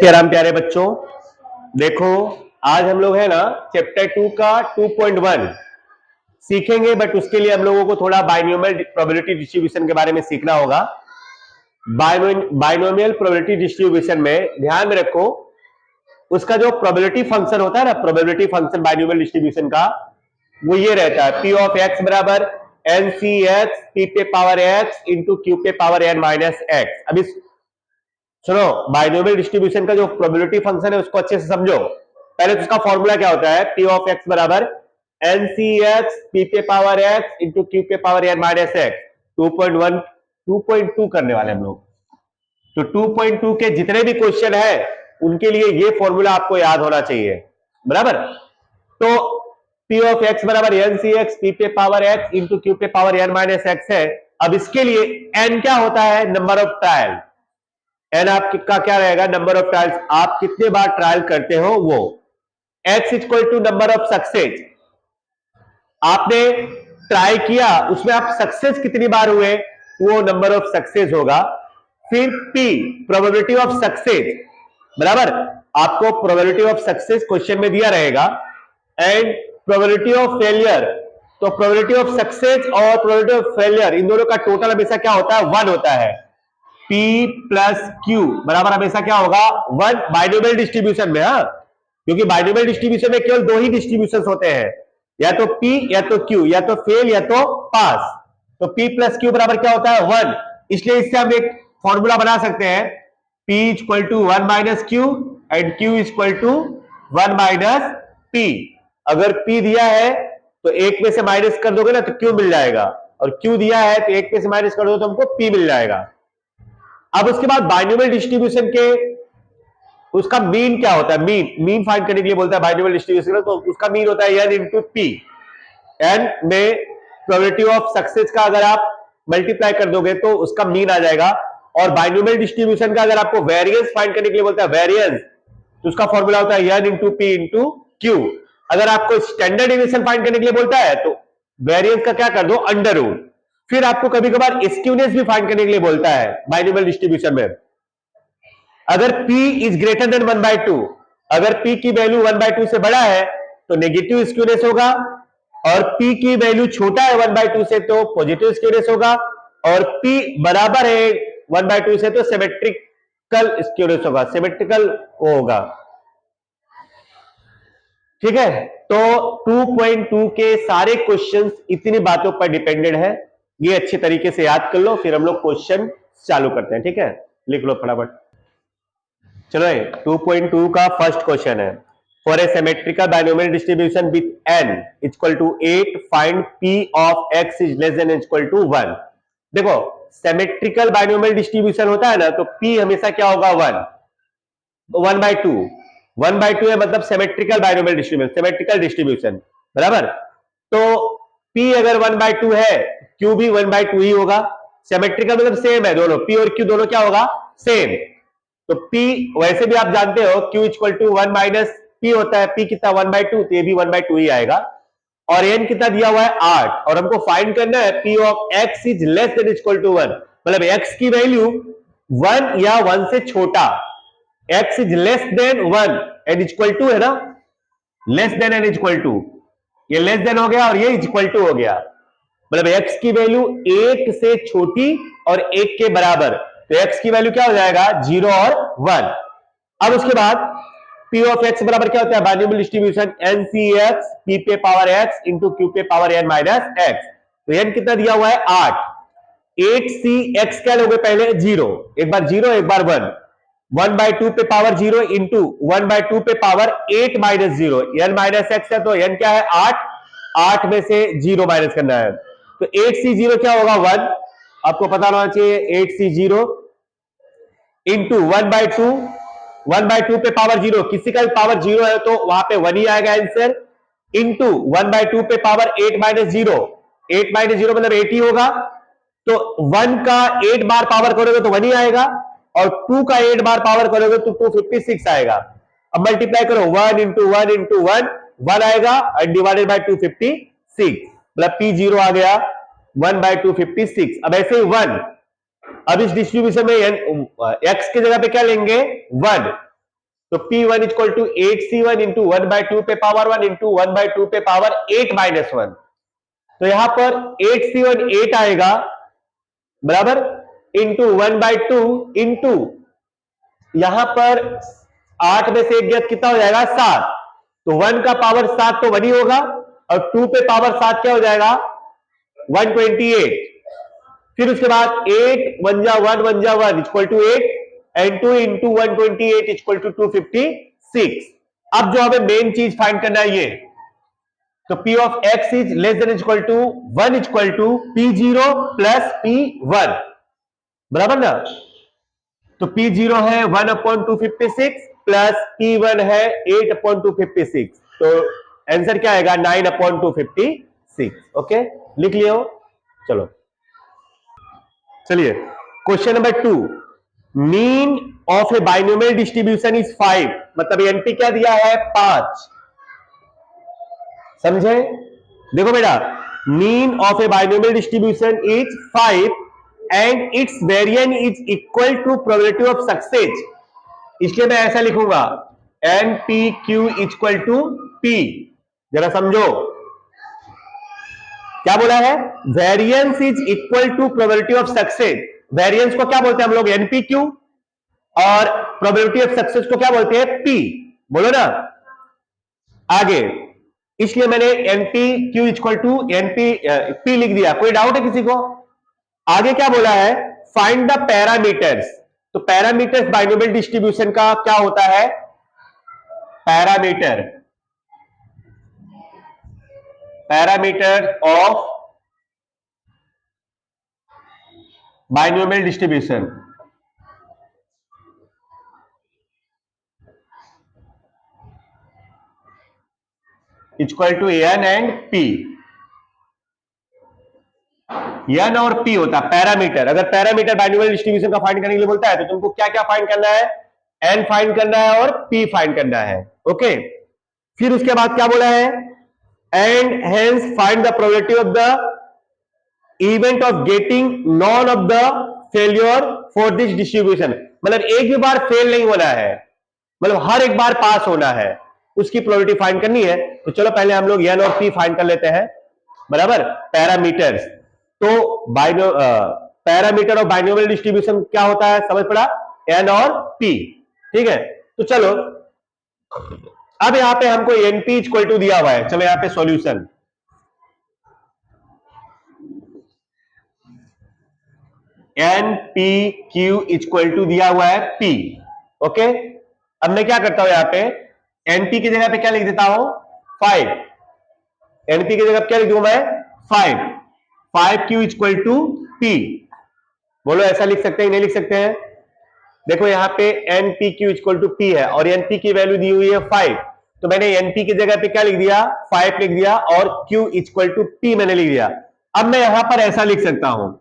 राम प्यारे बच्चों, देखो आज हम लोग है ना चैप्टर 2 का 2.1 सीखेंगे, बट उसके लिए हम लोगों को थोड़ा बाइनोमियल प्रोबेबिलिटी डिस्ट्रीब्यूशन के बारे में सीखना होगा। बाइनोमियल प्रोबेबिलिटी डिस्ट्रीब्यूशन में ध्यान में रखो, उसका जो प्रोबेबिलिटी फंक्शन होता है ना, प्रोबेबिलिटी फंक्शन बाइनोमियल डिस्ट्रीब्यूशन का, वो ये रहता है पी ऑफ एक्स बराबर एन सी एक्स पी पे पावर एक्स इंटू क्यू पे पावर एन माइनस एक्स। अभी सुनो, बाइनोमियल डिस्ट्रीब्यूशन का जो प्रोबेबिलिटी फंक्शन है उसको अच्छे से समझो। पहले तो उसका फॉर्मूला क्या होता है, पी ऑफ एक्स बराबर एन सी एक्स पी पे पावर एक्स इंटू क्यू पे पावर एन माइनस एक्स। 2.1 2.2 करने वाले हम लोग, तो 2.2 के जितने भी क्वेश्चन है उनके लिए ये फॉर्मूला आपको याद होना चाहिए, बराबर। तो पी ऑफ एक्स बराबर एन सी एक्स पी पे पावर एक्स इंटू क्यू पे पावर एन माइनस एक्स है। अब इसके लिए एन क्या होता है, नंबर ऑफ ट्रायल। एन आपका क्या रहेगा, नंबर ऑफ ट्रायल्स, आप कितने बार ट्रायल करते हो वो। X equal to number of success, आपने ट्राई किया उसमें आप सक्सेस कितनी बार हुए, वो नंबर ऑफ सक्सेस होगा। फिर पी प्रोबेबिलिटी ऑफ सक्सेस, बराबर, आपको प्रोबेबिलिटी ऑफ सक्सेस क्वेश्चन में दिया रहेगा, एंड प्रोबेबिलिटी ऑफ फेलियर। तो प्रोबेबिलिटी ऑफ सक्सेस और प्रोबेबिलिटी ऑफ फेलियर इन दोनों का टोटल हमेशा क्या होता है, 1 होता है। P प्लस Q बराबर हमेशा क्या होगा, 1 बाइनोमियल डिस्ट्रीब्यूशन में। हाँ, क्योंकि बाइनोमियल डिस्ट्रीब्यूशन में केवल 2 ही डिस्ट्रीब्यूशन होते हैं, या तो P या तो Q, या तो फेल या तो पास। तो P प्लस Q बराबर क्या होता है, 1। इसलिए इससे हम एक फॉर्मूला बना सकते हैं, P equal to 1 minus Q and Q equal to 1 minus P। अगर P दिया है तो एक में से माइनस कर दोगे ना तो Q मिल जाएगा, और Q दिया है तो एक में से माइनस कर दो तो हमको P मिल जाएगा। अब उसके बाद बाइनोमियल डिस्ट्रीब्यूशन के उसका मीन क्या होता है, मीन फाइंड करने के लिए बोलता है बाइनोमियल डिस्ट्रीब्यूशन, तो उसका मीन होता है n इंटू पी। एन में प्रोबेबिलिटी ऑफ सक्सेस का अगर आप मल्टीप्लाई कर दोगे तो उसका मीन आ जाएगा। और बाइनोमियल डिस्ट्रीब्यूशन का अगर आपको वेरिएंस फाइंड करने के लिए बोलता है वेरिएंस, तो उसका फॉर्मूला होता है n into P into Q. अगर आपको स्टैंडर्ड डेविएशन फाइंड करने के लिए बोलता है तो वेरिएंस का क्या कर दो, अंडर रूट। फिर आपको कभी कभार स्क्यूनेस भी फाइंड करने के लिए बोलता है बाइनोमियल डिस्ट्रीब्यूशन में। अगर P इज ग्रेटर देन 1/2, अगर P की वैल्यू 1/2 से बड़ा है तो नेगेटिव स्क्यूनेस होगा, और P की वैल्यू छोटा है 1/2 से तो पॉजिटिव स्क्यूनेस होगा, और P बराबर है 1/2 से तो सिमेट्रिकल स्क्यूनेस होगा, सिमेट्रिकल होगा। ठीक है, तो 2.2 के सारे क्वेश्चंस इतनी बातों पर डिपेंडेंट है, ये अच्छे तरीके से याद कर लो, फिर हम लोग क्वेश्चन चालू करते हैं। ठीक है, लिख लो फटाफट। चलो 2.2 का फर्स्ट क्वेश्चन है, for a symmetrical binomial distribution with n equal to 8 find p of x is less than equal to 1। देखो सिमेट्रिकल बाइनोमियल डिस्ट्रीब्यूशन होता है ना, तो p हमेशा क्या होगा, 1, 1/2। 1/2 है मतलब symmetrical binomial distribution, symmetrical distribution, बराबर। तो p अगर 1/2 है, q भी 1/2 ही होगा। सिमेट्रिकल मतलब सेम है, दोनों p और q दोनों क्या होगा, सेम। तो P वैसे भी आप जानते हो Q equal to 1 minus P होता है, P कितना 1/2, तो ये भी 1/2 ही आएगा। और n कितना दिया हुआ है, 8, और हमको फाइंड करना है P of x is less than equal to 1, मतलब x की वैल्यू 1 या 1 से छोटा। x is less than 1 and equal to है ना, less than and equal to, ये लेस देन हो गया और ये इक्वल टू हो गया, मतलब x की वैल्यू 1 से छोटी और 1 के बराबर, तो x की वैल्यू क्या हो जाएगा, 0 और 1। अब उसके बाद p ऑफ x बराबर क्या होता है, binomial distribution n c x p पे पावर x इंटू q पे पावर n माइनस x। तो n कितना दिया हुआ है, 8। 8c x क्या लोगे पहले, 0, एक बार 0 एक बार 1, 1/2 पे पावर 0 इंटू 1/2 पे power 8 minus 0, n minus x है तो n क्या है, 8, 8 में से 0 माइनस करना है, तो 8c0 क्या होगा, 1। आपको पता होना चाहिए 8c0 इंटू 1/2 पे पावर 0, किसी का भी पावर 0 है तो वहां पे 1 ही आएगा आंसर, इंटू 1/2 पे पावर 8 माइनस 0, 8 माइनस 0 मतलब 8 ही होगा। तो 1 का 8 बार पावर करोगे तो 1 ही आएगा, और 2 का 8 बार पावर करोगे तो 256 आएगा। अब मल्टीप्लाई करो, 1 इंटू 1 इंटू 1, 1 आएगा और डिवाइडेड बाय 256, मतलब P0 आ गया 1/256। अब ऐसे ही 1, अब इस डिस्ट्रीब्यूशन में x की जगह पे क्या लेंगे, 1, तो P1 equal to 8C1 into 1/2 पे पावर 1 इंटू 1/2 पे पावर 8 माइनस 1। तो यहां पर 8C1 8 आएगा बराबर इंटू 1/2 इंटू यहां पर 8 में से एक गया कितना हो जाएगा 7। तो 1 का पावर 7 तो 1 ही होगा और 2 पे पावर 7 क्या हो जाएगा 128। फिर उसके बाद 8 1 जा 1 equal to 8 and 2 into 128 equal to 256। अब जो हमें मेन चीज फाइंड करना है ये, तो P of x is less than equal to 1 equal to P0 plus P1 बराबर ना। तो P0 है 1/256 प्लस P1 है 8/256। तो आंसर क्या आएगा 9/256। ओके लिख लियो। चलो चलिए question number 2, mean of a binomial distribution is 5। मतलब एनपी क्या दिया है 5। समझे? देखो बेटा, mean of a binomial distribution is 5 and it's variance is equal to probability of success. इसलिए मैं ऐसा लिखूंगा n p q equal to p. जरा समझो क्या बोला है, variance is equal to probability of success. Variance को क्या बोलते हैं हम लोग एनपीक्यू, और प्रोबेबिलिटी ऑफ सक्सेस को क्या बोलते हैं पी। बोलो ना आगे। इसलिए मैंने एनपीक्यू इक्वल टू एनपी पी लिख दिया। कोई डाउट है किसी को? आगे क्या बोला है, फाइंड द पैरामीटर्स। तो पैरामीटर्स बाइनोमियल डिस्ट्रीब्यूशन का क्या होता है, parameter of binomial distribution. Equal to n and p. N और पी होता है पैरामीटर। अगर पैरामीटर बाइनोमियल डिस्ट्रीब्यूशन का फाइंड करने के लिए बोलता है तो तुमको क्या क्या फाइंड करना है, एन फाइंड करना है और पी फाइंड करना है। ओके, फिर उसके बाद क्या बोला है, and hence find the probability of the event of getting none of the failure for this distribution. मतलब एक भी बार फेल नहीं होना है, मतलब हर एक बार पास होना है, उसकी प्रोबेबिलिटी फाइंड करनी है। तो चलो पहले हम लोग एन और पी फाइंड कर लेते हैं बराबर। पैरामीटर्स, तो पैरामीटर ऑफ बाइनोमियल डिस्ट्रीब्यूशन क्या होता है, समझ पड़ा, एन और पी। ठीक है, तो चलो अब यहां पे हमको एनपी इक्वल टू दिया हुआ है। चलो यहां पे solution, n p q equal to दिया हुआ है पी। ओके, अब मैं क्या करता हूं यहां पे, एनपी की जगह पे क्या लिख देता हूं 5। एनपी की जगह क्या लिख दूं मैं 5 क्यू इक्वल टू पी। बोलो ऐसा लिख सकते हैं नहीं लिख सकते हैं? देखो यहां पे np q equal to p है और एनपी की वैल्यू दी हुई है 5। तो मैंने एनपी की जगह पे क्या लिख दिया 5 लिख दिया और क्यू इक्वल टू पी मैंने लिख दिया। अब मैं यहां पर ऐसा लिख सकता हूं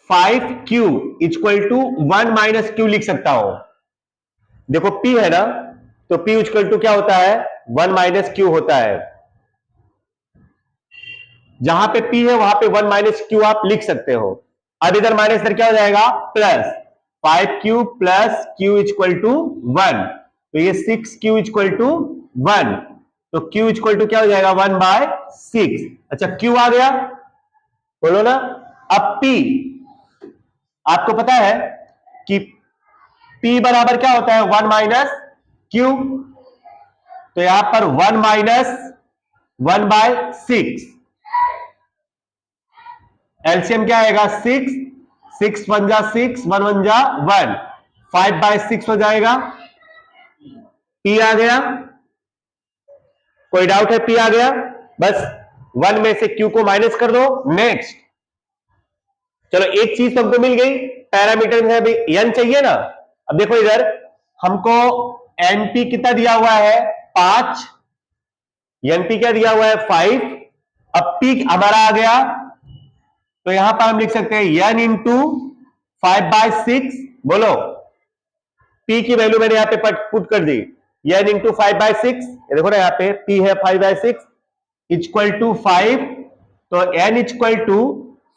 5 q equal to 1 minus q लिख सकता हूं। देखो P है ना, तो P इक्वल टू क्या होता है 1 माइनस क्यू होता है। जहां पे P है वहां पे 1 माइनस क्यू आप लिख सकते हो। अब इधर माइनस इधर क्या हो जाएगा plus 5q plus q equal to 1। तो ये 6q इक्वल टू 1। तो q इक्वल टू क्या हो जाएगा 1/6। अच्छा q आ गया, बोलो ना। अब P आपको पता है कि P बराबर क्या होता है 1 माइनस क्यू। तो यहां पर 1 माइनस 1/6, एलसीएम क्या आएगा 6, 6 1 जा 6, 1 1 जा 1, 5/6 हो जाएगा। P आ गया, कोई डाउट है? P आ गया, बस 1 में से Q को माइनस कर दो। नेक्स्ट, चलो एक चीज तो हमको मिल गई, पैरामीटर में अभी n चाहिए ना। अब देखो इधर हमको np कितना दिया हुआ है 5, np क्या दिया हुआ है 5। अब p हमारा आ गया, तो यहां पर हम लिख सकते हैं n इंटू 5/6। बोलो p की वैल्यू मैंने यहां पे पुट कर दी, n इंटू 5/6। देखो ना यहाँ पे p है 5/6 इक्वल टू 5। तो n इक्वल टू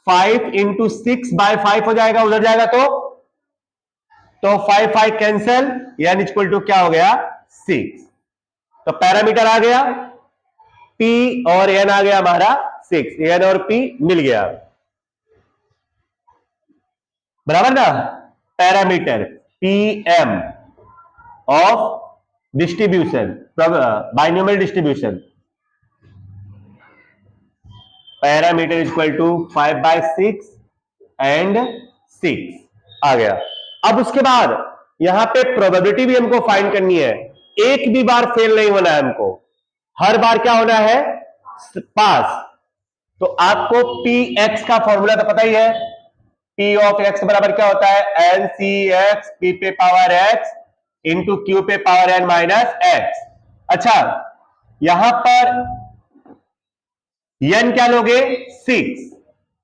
5 इंटू 6/5 हो जाएगा, उधर जाएगा तो तो 5 5 कैंसल, n इक्वल टू क्या हो गया 6। तो पैरामीटर आ गया p और n आ गया हमारा 6, n और p मिल गया, बराबर ना। Parameter pm of distribution, binomial distribution, parameter equal to 5/6 and 6 आ गया। अब उसके बाद यहां पे प्रोबेबिलिटी भी हमको फाइंड करनी है। एक भी बार फेल नहीं होना है हमको, हर बार क्या होना है पास। तो आपको पी एक्स का फॉर्मूला तो पता ही है, पी ऑफ एक्स बराबर क्या होता है एन सी एक्स पी पे पावर एक्स इंटू क्यू पे पावर एन माइनस एक्स। अच्छा, यहां पर n क्या लोगे 6,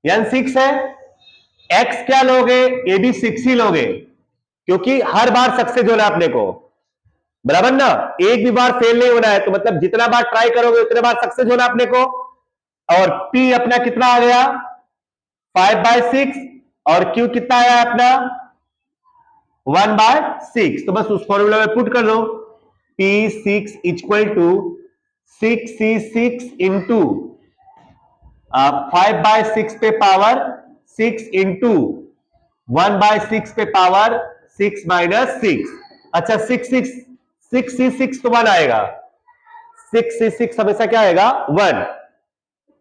n 6 है, x क्या लोगे, ये भी 6 ही लोगे, क्योंकि हर बार सक्सेस होना अपने को, बराबर ना। एक भी बार फेल नहीं होना है, तो मतलब जितना बार ट्राई करोगे उतने बार सक्सेस होना अपने को। और p अपना कितना आ गया 5/6 और q कितना आया अपना 1/6। तो बस उस फॉर्मूला में पुट कर दो, p6 equal to 6c6 into 5/6 पे पावर 6 इंटू 1/6 पे पावर 6 माइनस 6। अच्छा 6 तो 1 आएगा, 6 हमेशा क्या आएगा 1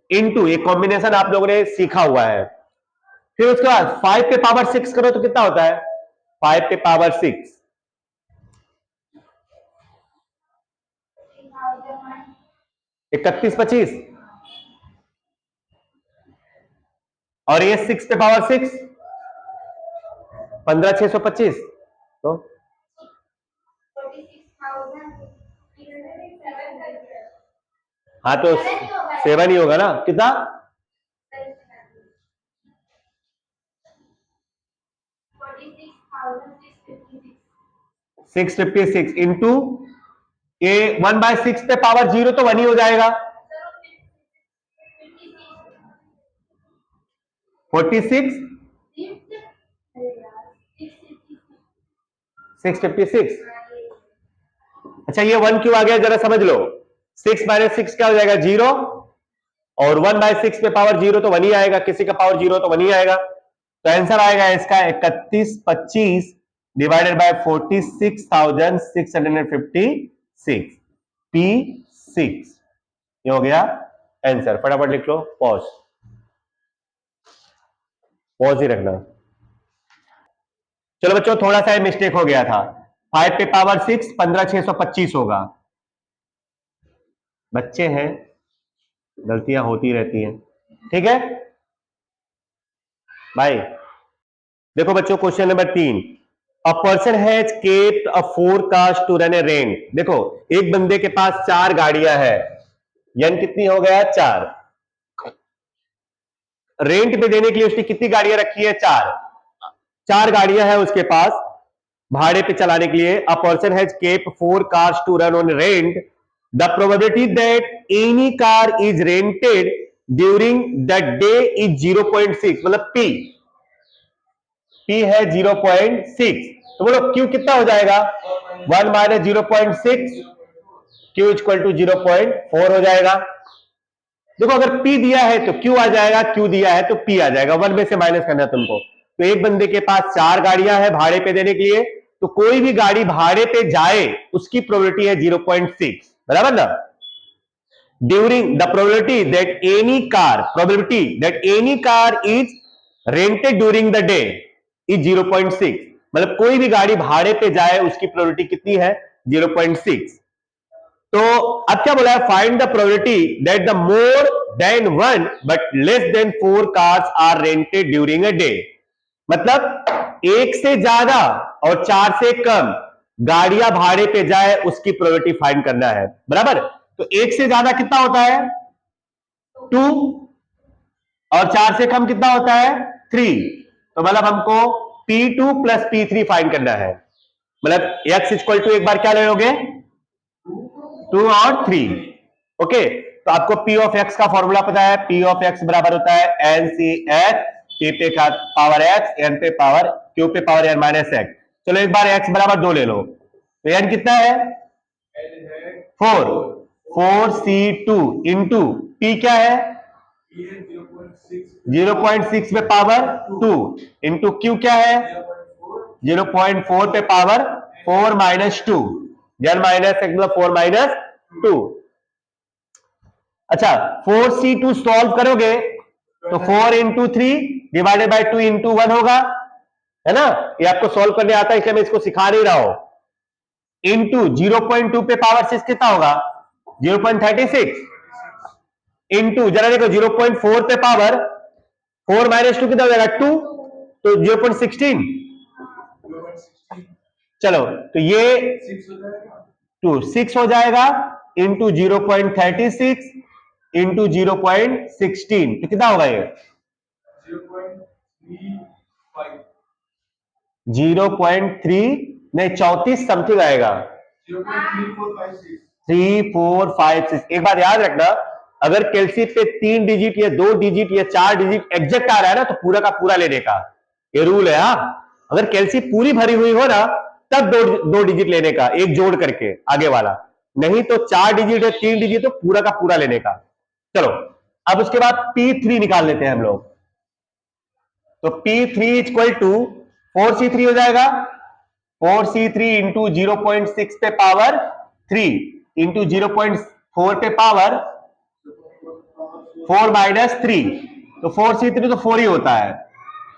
इंटू, एक कॉम्बिनेशन आप लोगों ने सीखा हुआ है। फिर उसके बाद 5 पे पावर 6 करो तो कितना होता है 5 पे पावर 6 3125, और ये 6 पे पावर 6 15625, तो हाँ तो 7 ही होगा ना, कितना 656 इंटू ये 1/6 पे पावर 0 तो 1 ही हो जाएगा 46 656। अच्छा ये 1 क्यों आ गया जरा समझ लो, 6 माइनस 6 क्या हो जाएगा 0, और 1/6 पे पावर 0 तो 1 ही आएगा, किसी का पावर 0 तो 1 ही आएगा। तो आंसर आएगा इसका 3125 डिवाइडेड बाय 46,656 P6, ये हो गया आंसर। फटाफट लिख लो, पॉज ही रखना। चलो बच्चों थोड़ा सा मिस्टेक हो गया था, 5 पे पावर 6 15,625 होगा। बच्चे हैं, गलतियां होती रहती हैं, ठीक है भाई। देखो बच्चों question number 3, a person has kept a forecast to run a rent. देखो एक बंदे के पास 4 गाड़ियां हैं, यन कितनी हो गया 4, रेंट पे देने के लिए उसने कितनी गाड़ियां रखी है 4 गाड़ियां हैं उसके पास भाड़े पे चलाने के लिए। A person has kept 4 cars to run on rent, the probability that any car is rented during the day is 0.6, मतलब P है 0.6। तो बोलो Q कितना हो जाएगा 1 माइनस 0.6, Q इक्वल टू 0.4 हो जाएगा। देखो अगर P दिया है तो Q आ जाएगा, Q दिया है तो P आ जाएगा, 1 में से माइनस करना है तुमको। तो एक बंदे के पास 4 गाड़ियां हैं भाड़े पे देने के लिए, तो कोई भी गाड़ी भाड़े पे जाए उसकी प्रोबेबिलिटी है 0.6, बराबर ना। During the probability that any car is rented during the day is 0.6, मतलब कोई भी गाड़ी भाड़े पे जाए उसकी प्रोबेबिलिटी कितनी है 0.6। तो अब क्या बोला है, find the probability that the more than 1 but less than 4 cars are rented during a day, मतलब एक से ज्यादा और 4 से कम गाड़ियां भाड़े पे जाए उसकी प्रोबेबिलिटी फाइंड करना है, बराबर। तो एक से ज्यादा कितना होता है 2, और 4 से कम कितना होता है 3। तो मतलब हमको P2 प्लस P3 फाइंड करना है, मतलब x इक्वल टू एक बार क्या लोगे 2 और 3, ओके। तो आपको P ऑफ x का फॉर्मूला पता है, P ऑफ x बराबर होता है NCx P पे पावर x n पे पावर q पे पावर n माइनस x। चलो एक बार x बराबर 2 ले लो, तो n कितना है 4, 4c2 इंटू p क्या है 0.6 पे पावर 2 इंटू q क्या है 0.4 पे पावर 4 माइनस 2, जन माइनस मतलब 4 माइनस 2। अच्छा 4c2 सॉल्व करोगे तो 4 इंटू 3 डिवाइडेड बाई 2 इंटू 1 होगा, है ना, ये आपको सॉल्व करने आता है इसलिए मैं इसको सिखा नहीं रहा हूं। इंटू 0.2 पे पावर 6 कितना होगा 0.36 इंटू जरा देखो 0.4 पे पावर 4 माइनस 2 कितना हो जाएगा 2, तो 0.16। चलो तो ये 6 हो जाएगा इंटू 0.36 इंटू 0.16, तो कितना होगा ये 0.3 नहीं 34 समथिंग आएगा 3, 4, 5, 6। एक बात याद रखना, अगर कैलसी पे 3 डिजिट या 2 डिजिट या 4 डिजिट एग्जैक्ट आ रहा है ना तो पूरा का पूरा लेने का ये रूल है। हाँ अगर कैलसी पूरी भरी हुई हो ना तब दो डिजिट लेने का, एक जोड़ करके आगे वाला, नहीं तो 4 डिजिट है 3 डिजिट तो पूरा का पूरा लेने का। चलो अब उसके बाद P3 निकाल लेते हैं हम लोग, तो P3 इक्वल टू 4C3 हो जाएगा, 4C3 इंटू 0.6 पे पावर 3 इंटू 0.4 पे पावर 4 माइनस 3, तो 4C3 तो 4 ही होता है,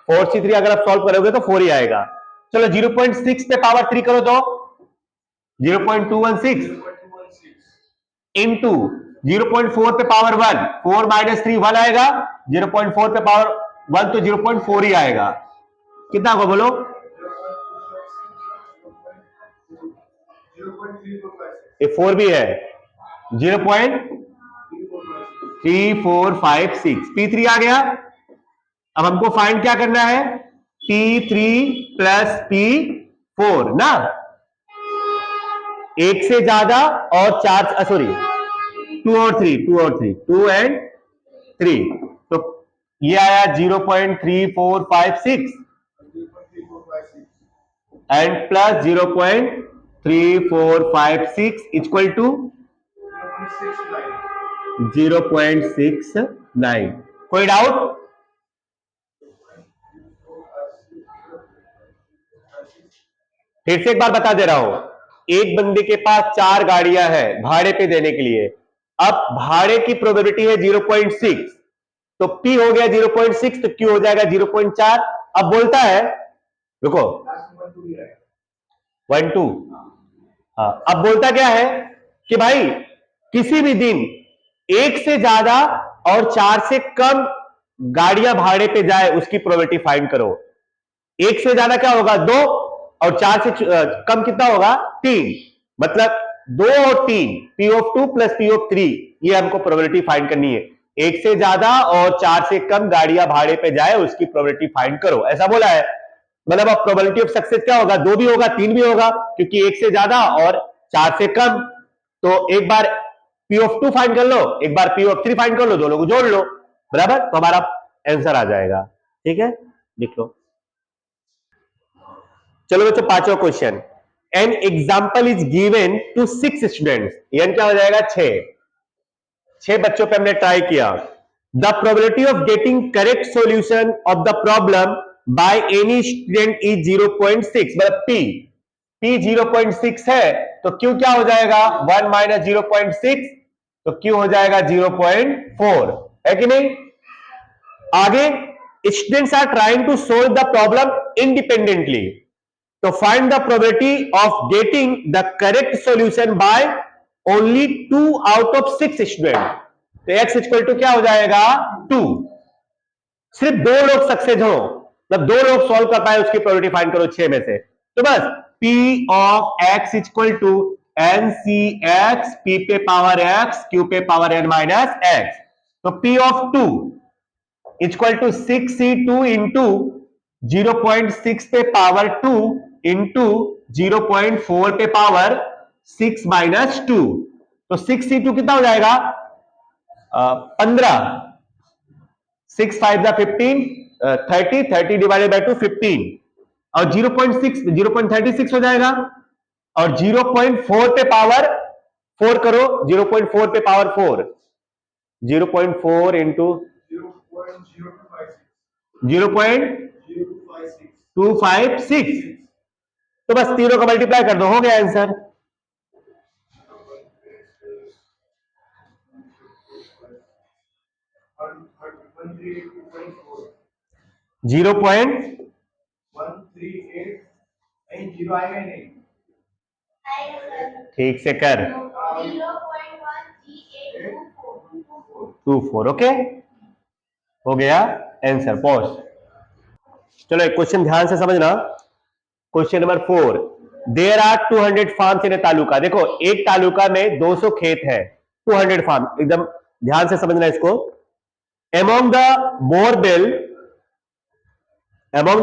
4C3 अगर आप सॉल्व करोगे तो 4 ही आएगा। चलो 0.6 पे पावर 3 करो तो 0.216 इंटू 0.4 पे पावर 1, 4 माइनस 3 1 आएगा, 0.4 पे पावर 1 तो 0.4 ही आएगा, कितना होगा बोलो 4 भी है 0.3456, P3 आ गया। अब हमको फाइंड क्या करना है P3 प्लस P4 ना, एक से ज्यादा और 4 सॉरी 2 और 2 एंड 3, तो ये आया 0.3456 एंड प्लस 0.3456 इक्वल टू 0.69। कोई डाउट? फिर से एक बार बता दे रहा हूं, एक बंदे के पास 4 गाड़ियां हैं भाड़े पे देने के लिए, अब भाड़े की प्रोबेबिलिटी है 0.6, तो P हो गया 0.6 तो Q हो जाएगा 0.4। अब बोलता है रुको 1 2, हाँ अब बोलता क्या है कि भाई किसी भी दिन एक से ज्यादा और 4 से कम गाड़ियां भाड़े पे जाए उसकी प्रोबेबिलिटी फाइंड करो। एक से ज्यादा क्या होगा 2 और 4 से कम कितना होगा 3, मतलब 2 और 3 P of 2 plus P of 3, ये हमको प्रोबेबिलिटी फाइंड करनी है। एक से ज्यादा और 4 से कम गाड़ियां भाड़े पे जाए उसकी प्रोबेबिलिटी फाइंड करो, ऐसा बोला है। मतलब अब प्रोबेबिलिटी ऑफ सक्सेस क्या होगा 2 भी होगा 3 भी होगा, क्योंकि एक से ज्यादा और 4 से कम। तो एक बार P ऑफ 2 फाइंड कर लो, एक बार P ऑफ 3 फाइंड कर लो, दोनों को जोड़ लो, बराबर, तो हमारा आंसर आ जाएगा। ठीक है लिख लो। चलो बच्चों पांचवा question, an example is given to 6 students, यानी क्या हो जाएगा 6 बच्चों पे हमने ट्राई किया। The probability of getting correct solution of the problem by any student is 0.6, मतलब P 0.6 है तो Q क्या हो जाएगा 1 माइनस 0.6, तो Q हो जाएगा 0.4, है कि नहीं। आगे students are trying to solve the problem independently, तो find the probability of getting the correct solution by only 2 out of 6 student, तो x इक्वल टू क्या हो जाएगा 2, सिर्फ 2 लोग सक्सेस हो, मतलब 2 लोग सॉल्व कर पाए उसकी प्रोबेबिलिटी फाइंड करो 6 में से, तो बस P of x equal to NCX, P पे पावर x Q पे पावर n माइनस x, तो P of 2 equal to 6C2 into 0.6 पे पावर 2 इंटू 0.4 पे पावर 6 माइनस 2, तो 6C2 कितना हो जाएगा 15, 6 5 15, 30 डिवाइडेड बाई 2 15, और 0.36 हो जाएगा, और 0.4 पे पावर 4 करो, 0.4 पे पावर 4, 0.4 इंटू 0.256, तो बस तीनों का मल्टीप्लाई कर दो, हो गया आंसर। जीरो पॉइंट ठीक से कर 0.1G824, ओके, हो गया आंसर। पॉज। चलो एक क्वेश्चन ध्यान से समझना। Question number 4, there are 200 farms in a taluka. देखो एक तालुका में 200 खेत है, 200 फार्म, एकदम ध्यान से समझना इसको। Among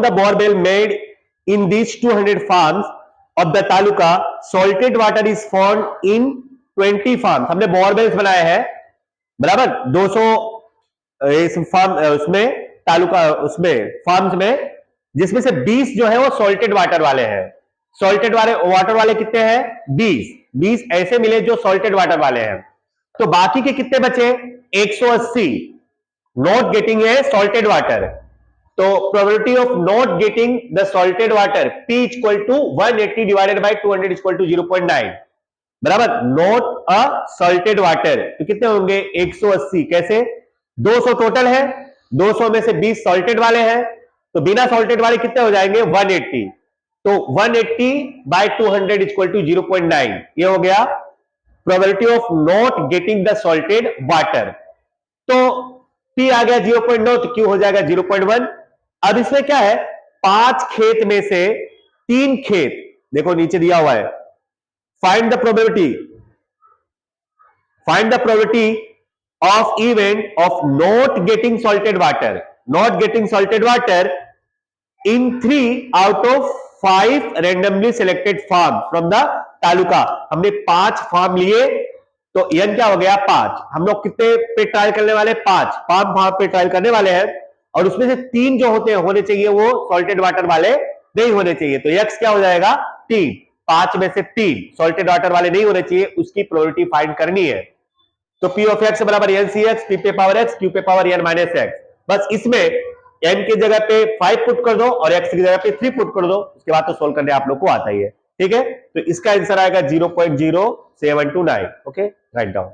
the borewell made in these 200 farms of the taluka, salted water is found in 20 farms। हमने बोरवेल्स बनाए हैं, बराबर, 200 इस फार्म उसमें तालुका उसमें फार्म्स में, जिसमें से 20 जो है वो सॉल्टेड वाटर वाले हैं। सॉल्टेड वाटर वाले कितने हैं? 20 ऐसे मिले जो सॉल्टेड वाटर वाले हैं। तो बाकी के कितने बचे? 180 not getting a salted water. तो probability of not getting the salted water P equal to 180 divided by 200 equal to 0.9, बराबर। नॉट अ सॉल्टेड वाटर तो कितने होंगे? 180। कैसे? 200 टोटल है, 200 में से 20 सॉल्टेड वाले हैं, तो बिना सॉल्टेड वाले कितने हो जाएंगे? 180। तो 180 बाय 200 इक्वल टू 0.9, ये हो गया probability of not getting the salted water. तो P आ गया 0.9, तो Q हो जाएगा 0.1। अब इसमें क्या है? 5 खेत में से 3 खेत, देखो नीचे दिया हुआ है, find the probability of event of not getting salted water in 3 out of 5 randomly selected farm from the taluka. हमने 5 फार्म लिए, तो n क्या हो गया? 5। हम लोग कितने पे ट्रायल करने वाले? 5 फार्म पे ट्रायल करने वाले हैं, और उसमें से 3 जो होने चाहिए वो सॉल्टेड वाटर वाले नहीं होने चाहिए। तो x क्या हो जाएगा? 3। 5 में से 3 सॉल्टेड वाटर वाले नहीं होने चाहिए, उसकी प्रोबेबिलिटी फाइंड करनी है। तो P ऑफ x बराबर NCx, P पे पावर x, Q पे पावर n माइनस x। बस इसमें n की जगह पे 5 पुट कर दो और x की जगह पे 3 पुट कर दो, उसके बाद तो सोल्व करने आप लोग को आता ही है। ठीक है, तो इसका आंसर आएगा 0.0729। Okay, write down.